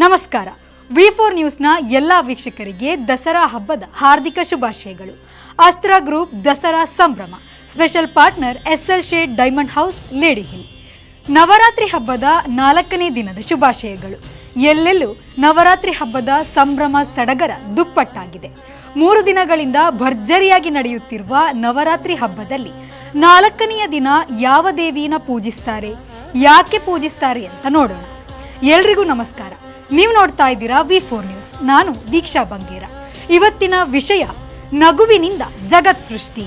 ನಮಸ್ಕಾರ. ವಿ4 ನ್ಯೂಸ್ನ ಎಲ್ಲ ವೀಕ್ಷಕರಿಗೆ ದಸರಾ ಹಬ್ಬದ ಹಾರ್ದಿಕ ಶುಭಾಶಯಗಳು. ಅಸ್ತ್ರ ಗ್ರೂಪ್ ದಸರಾ ಸಂಭ್ರಮ special partner SL shade Diamond House Lady Hill. Navaratri ಹಬ್ಬದ 4ನೇ ದಿನದ ಶುಭಾಶಯಗಳು. ಎಲ್ಲೆಲ್ಲೂ ನವರಾತ್ರಿ ಹಬ್ಬದ ಸಂಭ್ರಮ ಸಡಗರ ದುಪ್ಪಟ್ಟಾಗಿದೆ. 3 ದಿನಗಳಿಂದ ಭರ್ಜರಿಯಾಗಿ ನಡೆಯುತ್ತಿರುವ ನವರಾತ್ರಿ ಹಬ್ಬದಲ್ಲಿ 4ನೆಯ ದಿನ ಯಾವ ದೇವಿಯನ್ನ ಪೂಜಿಸ್ತಾರೆ, ಯಾಕೆ ಪೂಜಿಸ್ತಾರೆ ಅಂತ ನೋಡೋಣ. ಎಲ್ರಿಗೂ ನಮಸ್ಕಾರ. ನೀವು ನೋಡ್ತಾ ಇದ್ದೀರಾ ವಿ4 ನ್ಯೂಸ್. ನಾನು ದೀಕ್ಷಾ ಬಂಗೇರ. ಇವತ್ತಿನ ವಿಷಯ ನಗುವಿನಿಂದ ಜಗತ್ ಸೃಷ್ಟಿ.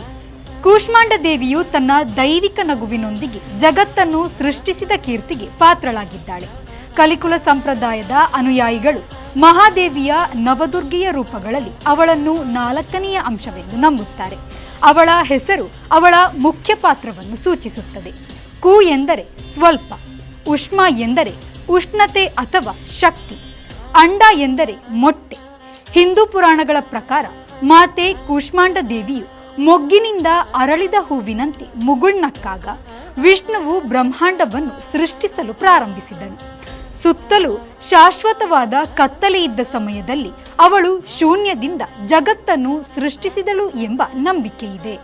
ಕೂಷ್ಮಾಂಡ ದೇವಿಯು ತನ್ನ ದೈವಿಕ ನಗುವಿನೊಂದಿಗೆ ಜಗತ್ತನ್ನು ಸೃಷ್ಟಿಸಿದ ಕೀರ್ತಿಗೆ ಪಾತ್ರಳಾಗಿದ್ದಾಳೆ. ಕಲಿಕುಲ ಸಂಪ್ರದಾಯದ ಅನುಯಾಯಿಗಳು ಮಹಾದೇವಿಯ ನವದುರ್ಗೆಯ ರೂಪಗಳಲ್ಲಿ ಅವಳನ್ನು 4ನೆಯ ಅಂಶವೆಂದು ನಂಬುತ್ತಾರೆ. ಅವಳ ಹೆಸರು ಅವಳ ಮುಖ್ಯ ಪಾತ್ರವನ್ನು ಸೂಚಿಸುತ್ತದೆ. ಕು ಎಂದರೆ ಸ್ವಲ್ಪ, ಉಷ್ಮ ಎಂದರೆ ಉಷ್ಣತೆ ಅಥವಾ ಶಕ್ತಿ, ಅಂಡ ಎಂದರೆ ಮೊಟ್ಟೆ. ಹಿಂದೂ ಪುರಾಣಗಳ ಪ್ರಕಾರ ಮಾತೆ ಕೂಷ್ಮಾಂಡ ದೇವಿಯು ಮೊಗ್ಗಿನಿಂದ ಅರಳಿದ ಹೂವಿನಂತೆ ಮುಗುಳ್ನಕ್ಕಾಗ ವಿಷ್ಣುವು ಬ್ರಹ್ಮಾಂಡವನ್ನು ಸೃಷ್ಟಿಸಲು ಪ್ರಾರಂಭಿಸಿದನು. ಸುತ್ತಲೂ ಶಾಶ್ವತವಾದ ಕತ್ತಲೆ ಇದ್ದ ಸಮಯದಲ್ಲಿ ಅವಳು ಶೂನ್ಯದಿಂದ ಜಗತ್ತನ್ನು ಸೃಷ್ಟಿಸಿದಳು ಎಂಬ ನಂಬಿಕೆ ಇದೆ.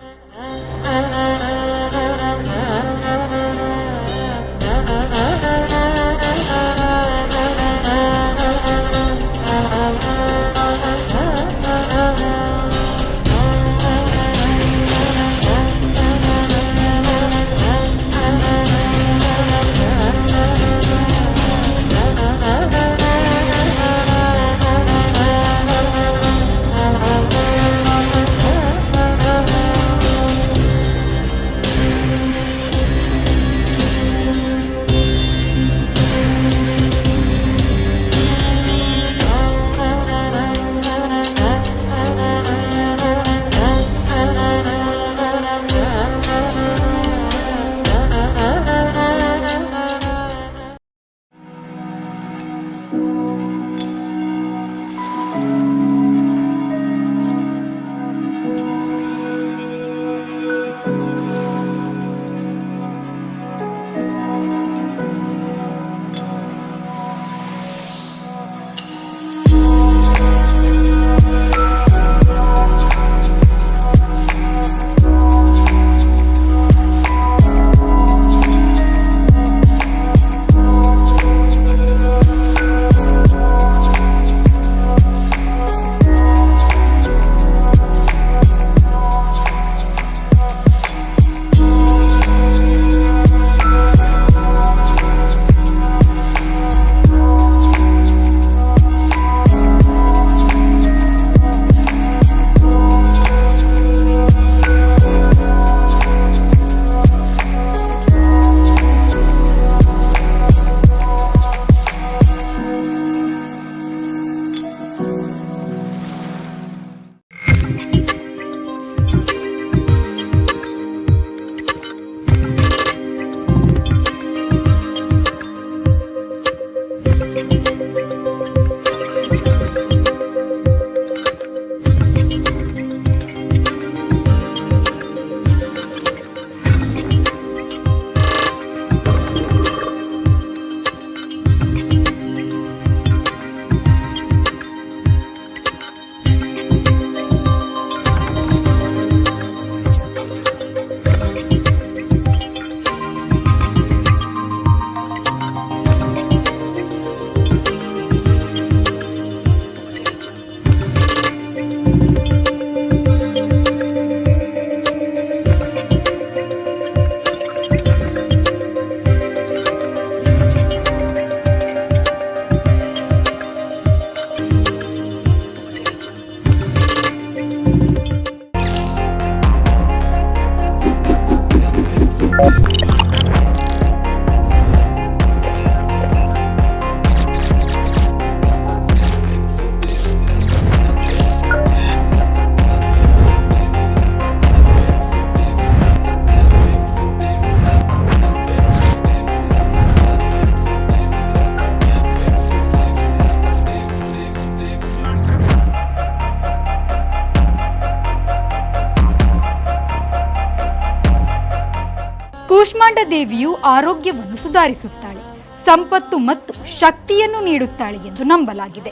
ಕೂಷ್ಮಾಂಡ ದೇವಿಯು ಆರೋಗ್ಯವನ್ನು ಸುಧಾರಿಸುತ್ತಾಳೆ. ಸಂಪತ್ತು ಮತ್ತು ಶಕ್ತಿಯನ್ನು ನೀಡುತ್ತಾಳೆ ಎಂದು ನಂಬಲಾಗಿದೆ.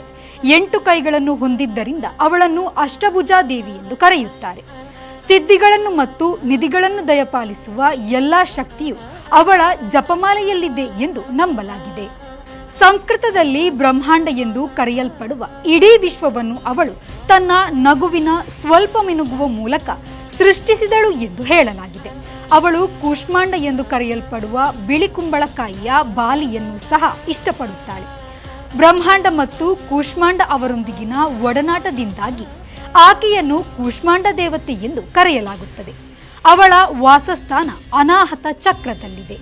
8 ಕೈಗಳನ್ನು ಹೊಂದಿದ್ದರಿಂದ ಅವಳನ್ನು ಅಷ್ಟಭುಜಾ ದೇವಿ ಎಂದು ಕರೆಯುತ್ತಾರೆ. ಸಿದ್ಧಿಗಳನ್ನು ಮತ್ತು ನಿಧಿಗಳನ್ನು ದಯಪಾಲಿಸುವ ಎಲ್ಲ ಶಕ್ತಿಯು ಅವಳ ಜಪಮಾಲೆಯಲ್ಲಿದೆ ಎಂದು ನಂಬಲಾಗಿದೆ. ಸಂಸ್ಕೃತದಲ್ಲಿ ಬ್ರಹ್ಮಾಂಡ ಎಂದು ಕರೆಯಲ್ಪಡುವ ಇಡೀ ವಿಶ್ವವನ್ನು ಅವಳು ತನ್ನ ನಗುವಿನ ಸ್ವಲ್ಪ ಮಿನುಗುವ ಮೂಲಕ ಸೃಷ್ಟಿಸಿದಳು ಎಂದು ಹೇಳಲಾಗಿದೆ. ಅವಳು ಕೂಷ್ಮಾಂಡ ಎಂದು ಕರೆಯಲ್ಪಡುವ ಬಿಳಿ ಕುಂಬಳಕಾಯಿಯ ಬಾಲಿಯನ್ನು ಸಹ ಇಷ್ಟಪಡುತ್ತಾಳೆ. ಬ್ರಹ್ಮಾಂಡ ಮತ್ತು ಕೂಷ್ಮಾಂಡ ಅವರೊಂದಿಗಿನ ಒಡನಾಟದಿಂದಾಗಿ ಆಕೆಯನ್ನು ಕೂಷ್ಮಾಂಡ ದೇವತೆ ಎಂದು ಕರೆಯಲಾಗುತ್ತದೆ. ಅವಳ ವಾಸಸ್ಥಾನ ಅನಾಹತ ಚಕ್ರದಲ್ಲಿದೆ.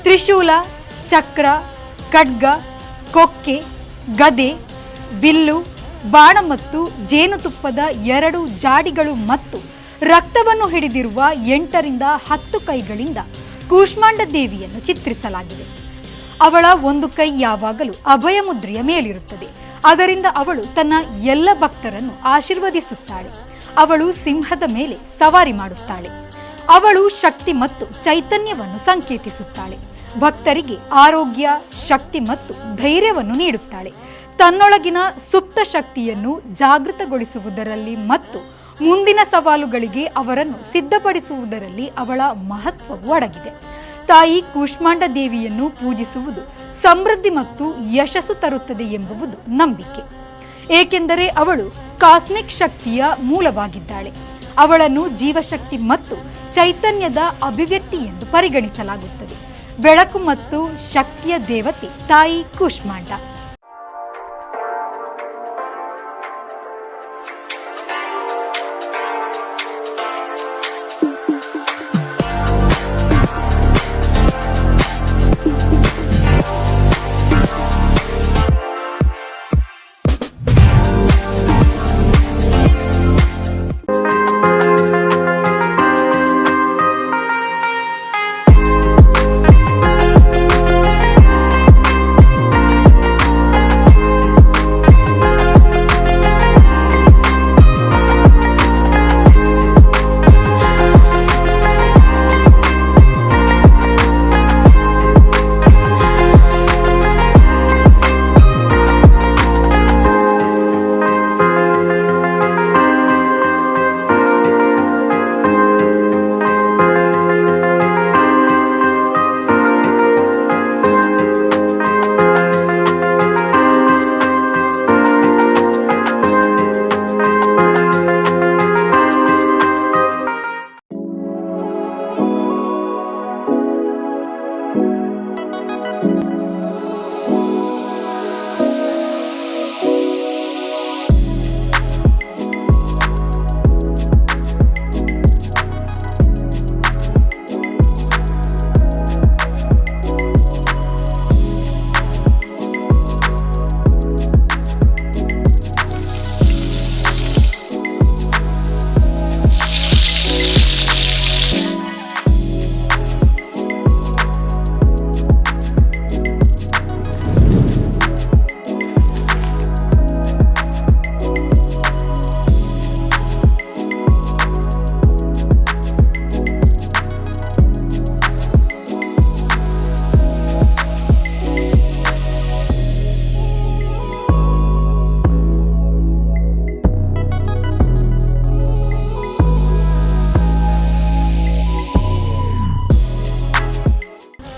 ತ್ರಿಶೂಲ, ಚಕ್ರ, ಖಡ್ಗ, ಕೊಕ್ಕೆ, ಗದೆ, ಬಿಲ್ಲು, ಬಾಣ ಮತ್ತು ಜೇನುತುಪ್ಪದ 2 ಜಾಡಿಗಳು ಮತ್ತು ರಕ್ತವನ್ನು ಹಿಡಿದಿರುವ 8 ರಿಂದ 10 ಕೈಗಳಿಂದ ಕೂಷ್ಮಾಂಡ ದೇವಿಯನ್ನು ಚಿತ್ರಿಸಲಾಗಿದೆ. ಅವಳ ಒಂದು ಕೈ ಯಾವಾಗಲೂ ಅಭಯ ಮುದ್ರೆಯ ಮೇಲಿರುತ್ತದೆ. ಅದರಿಂದ ಅವಳು ತನ್ನ ಎಲ್ಲ ಭಕ್ತರನ್ನು ಆಶೀರ್ವದಿಸುತ್ತಾಳೆ. ಅವಳು ಸಿಂಹದ ಮೇಲೆ ಸವಾರಿ ಮಾಡುತ್ತಾಳೆ. ಅವಳು ಶಕ್ತಿ ಮತ್ತು ಚೈತನ್ಯವನ್ನು ಸಂಕೇತಿಸುತ್ತಾಳೆ. ಭಕ್ತರಿಗೆ ಆರೋಗ್ಯ, ಶಕ್ತಿ ಮತ್ತು ಧೈರ್ಯವನ್ನು ನೀಡುತ್ತಾಳೆ. ತನ್ನೊಳಗಿನ ಸುಪ್ತ ಶಕ್ತಿಯನ್ನು ಜಾಗೃತಗೊಳಿಸುವುದರಲ್ಲಿ ಮತ್ತು ಮುಂದಿನ ಸವಾಲುಗಳಿಗೆ ಅವರನ್ನು ಸಿದ್ಧಪಡಿಸುವುದರಲ್ಲಿ ಅವಳ ಮಹತ್ವವು ಅಡಗಿದೆ. ತಾಯಿ ಕೂಷ್ಮಾಂಡ ದೇವಿಯನ್ನು ಪೂಜಿಸುವುದು ಸಮೃದ್ಧಿ ಮತ್ತು ಯಶಸ್ಸು ತರುತ್ತದೆ ಎಂಬುದು ನಂಬಿಕೆ. ಏಕೆಂದರೆ ಅವಳು ಕಾಸ್ಮಿಕ್ ಶಕ್ತಿಯ ಮೂಲವಾಗಿದ್ದಾಳೆ. ಅವಳನ್ನು ಜೀವಶಕ್ತಿ ಮತ್ತು ಚೈತನ್ಯದ ಅಭಿವ್ಯಕ್ತಿ ಎಂದು ಪರಿಗಣಿಸಲಾಗುತ್ತದೆ. ಬೆಳಕು ಮತ್ತು ಶಕ್ತಿಯ ದೇವತೆ ತಾಯಿ ಕೂಷ್ಮಾಂಡ.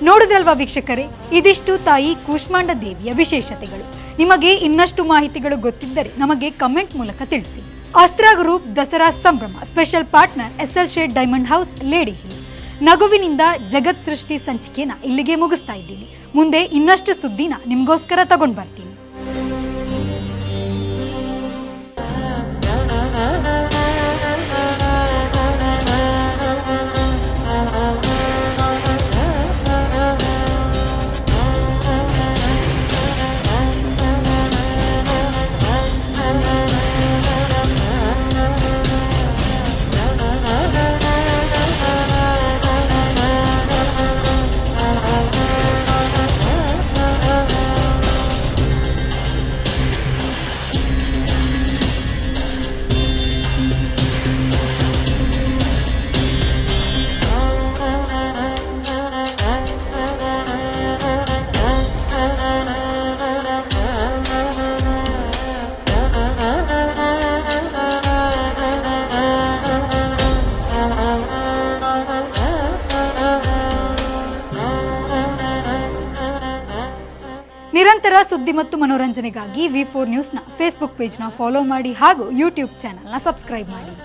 ನೋಡಿದ್ರಲ್ವಾ ವೀಕ್ಷಕರೇ, ಇದಿಷ್ಟು ತಾಯಿ ಕೂಷ್ಮಾಂಡ ದೇವಿಯ ವಿಶೇಷತೆಗಳು. ನಿಮಗೆ ಇನ್ನಷ್ಟು ಮಾಹಿತಿಗಳು ಗೊತ್ತಿದ್ದರೆ ನಮಗೆ ಕಮೆಂಟ್ ಮೂಲಕ ತಿಳಿಸಿ. ಅಸ್ತ್ರ ಗ್ರೂಪ್ ದಸರಾ ಸಂಭ್ರಮ special partner SL shade Diamond House, Lady Hill. ನಗುವಿನಿಂದ ಜಗತ್ ಸೃಷ್ಟಿ ಸಂಚಿಕೆನ ಇಲ್ಲಿಗೆ ಮುಗಿಸ್ತಾ ಇದ್ದೀನಿ. ಮುಂದೆ ಇನ್ನಷ್ಟು ಸುದ್ದಿನ ನಿಮಗೋಸ್ಕರ ತಗೊಂಡು ಬರ್ತೀನಿ. ನಿರಂತರ ಸುದ್ದಿ ಮತ್ತು ಮನೋರಂಜನೆಗಾಗಿ V4 ನ್ಯೂಸ್ನ ಫೇಸ್ಬುಕ್ ಪೇಜ್ನ ಫಾಲೋ ಮಾಡಿ ಹಾಗೂ ಯೂಟ್ಯೂಬ್ ಚಾನೆಲ್ನ ಸಬ್ಸ್ಕ್ರೈಬ್ ಮಾಡಿ.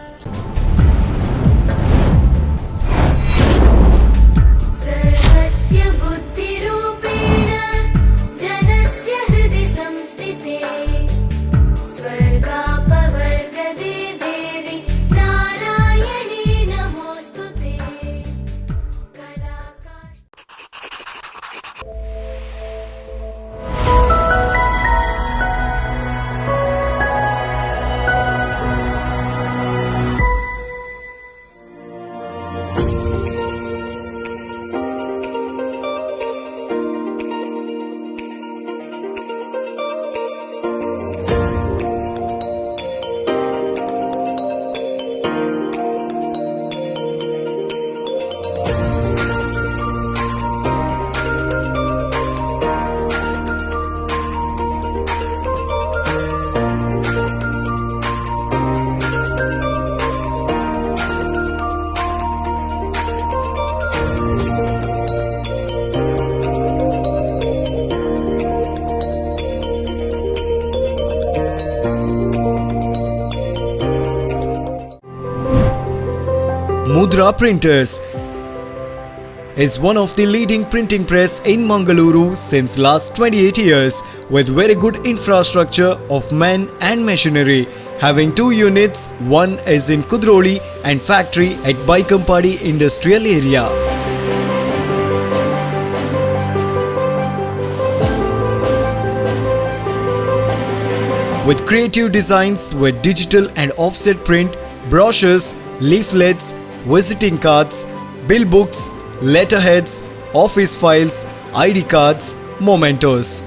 Mudra Printers is one of the leading printing press in Mangaluru since last 28 years with very good infrastructure of men and machinery. Having 2 units, one is in Kudroli and factory at Baikampadi industrial area. With creative designs with digital and offset print, brochures, leaflets, visiting cards, bill books, letterheads, office files, ID cards, mementos.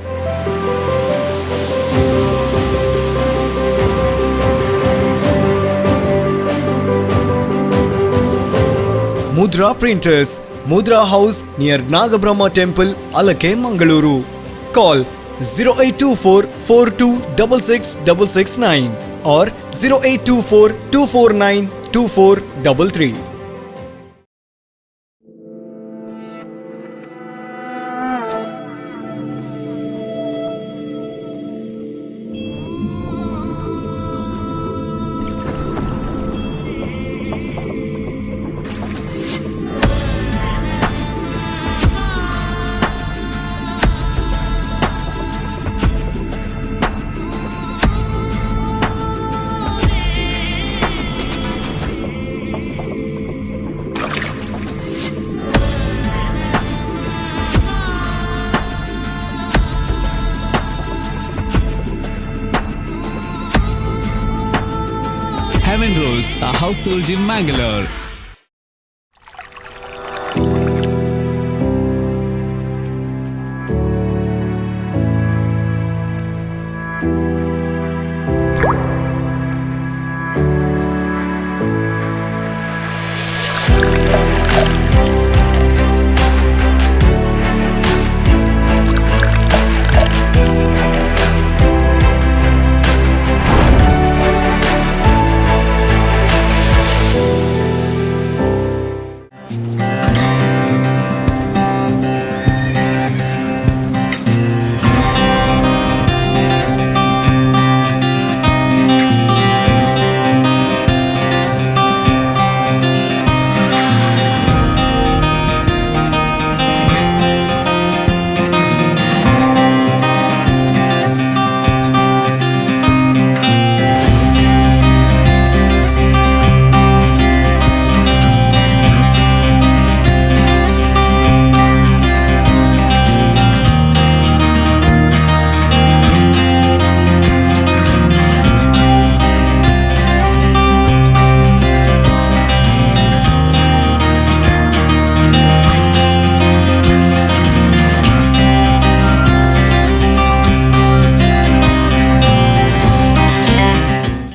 Mudra Printers, Mudra House near Nagabrahma Temple, Alake, Mangaluru. Call 0824 426669 or 0824 249 2433. Heaven Rose, a household in Mangalore.